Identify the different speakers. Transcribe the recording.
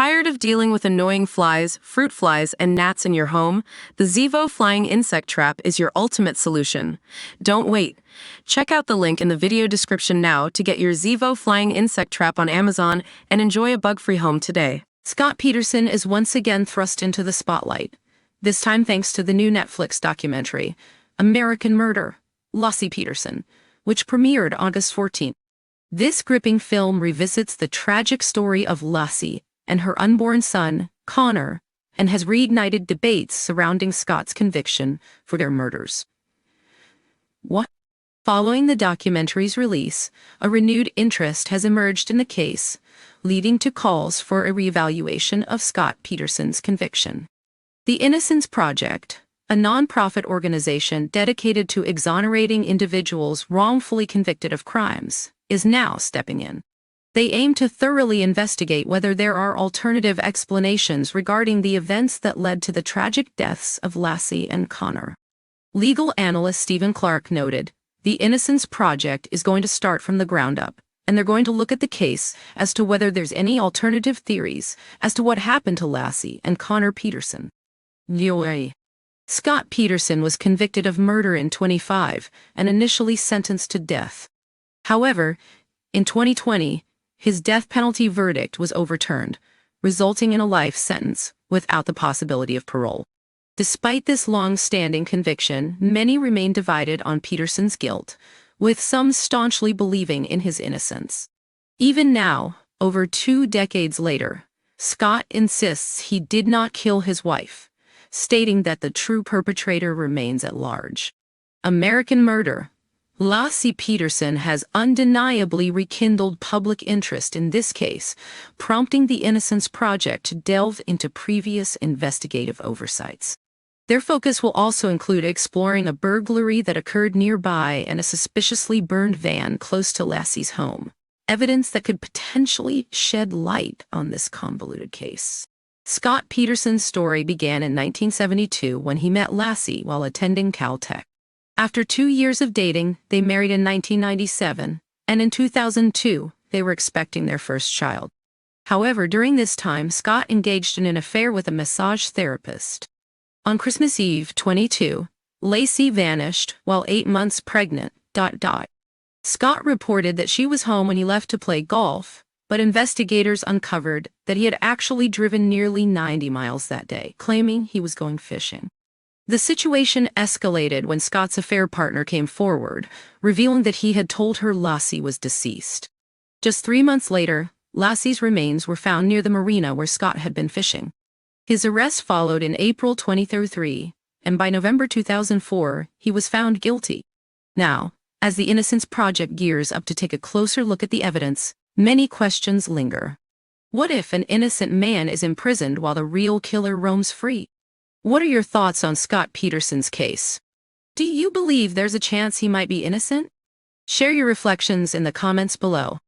Speaker 1: Tired of dealing with annoying flies, fruit flies, and gnats in your home? The Zevo Flying Insect Trap is your ultimate solution. Don't wait. Check out the link in the video description now to get your Zevo Flying Insect Trap on Amazon and enjoy a bug-free home today. Scott Peterson is once again thrust into the spotlight, this time thanks to the new Netflix documentary, American Murder, Laci Peterson, which premiered August 14th. This gripping film revisits the tragic story of Laci and her unborn son, Connor, and has reignited debates surrounding Scott's conviction for their murders. Following the documentary's release, a renewed interest has emerged in the case, leading to calls for a reevaluation of Scott Peterson's conviction. The Innocence Project, a nonprofit organization dedicated to exonerating individuals wrongfully convicted of crimes, is now stepping in. They aim to thoroughly investigate whether there are alternative explanations regarding the events that led to the tragic deaths of Laci and Connor. Legal analyst Stephen Clark noted, "The Innocence Project is going to start from the ground up, and they're going to look at the case as to whether there's any alternative theories as to what happened to Laci and Connor Peterson." Scott Peterson was convicted of murder in 2015 and initially sentenced to death. However, in 2020, his death penalty verdict was overturned, resulting in a life sentence without the possibility of parole. Despite this long-standing conviction, many remain divided on Peterson's guilt, with some staunchly believing in his innocence. Even now, over 2 decades later, Scott insists he did not kill his wife, stating that the true perpetrator remains at large. American Murder, Laci Peterson has undeniably rekindled public interest in this case, prompting the Innocence Project to delve into previous investigative oversights. Their focus will also include exploring a burglary that occurred nearby and a suspiciously burned van close to Laci's home, evidence that could potentially shed light on this convoluted case. Scott Peterson's story began in 1972 when he met Laci while attending Caltech. After 2 years of dating, they married in 1997, and in 2002, they were expecting their first child. However, during this time, Scott engaged in an affair with a massage therapist. On Christmas Eve 2022, Laci vanished while 8 months pregnant. Scott reported that she was home when he left to play golf, but investigators uncovered that he had actually driven nearly 90 miles that day, claiming he was going fishing. The situation escalated when Scott's affair partner came forward, revealing that he had told her Laci was deceased. Just 3 months later, Laci's remains were found near the marina where Scott had been fishing. His arrest followed in April 2023, and by November 2004, he was found guilty. Now, as the Innocence Project gears up to take a closer look at the evidence, many questions linger. What if an innocent man is imprisoned while the real killer roams free? What are your thoughts on Scott Peterson's case? Do you believe there's a chance he might be innocent? Share your reflections in the comments below.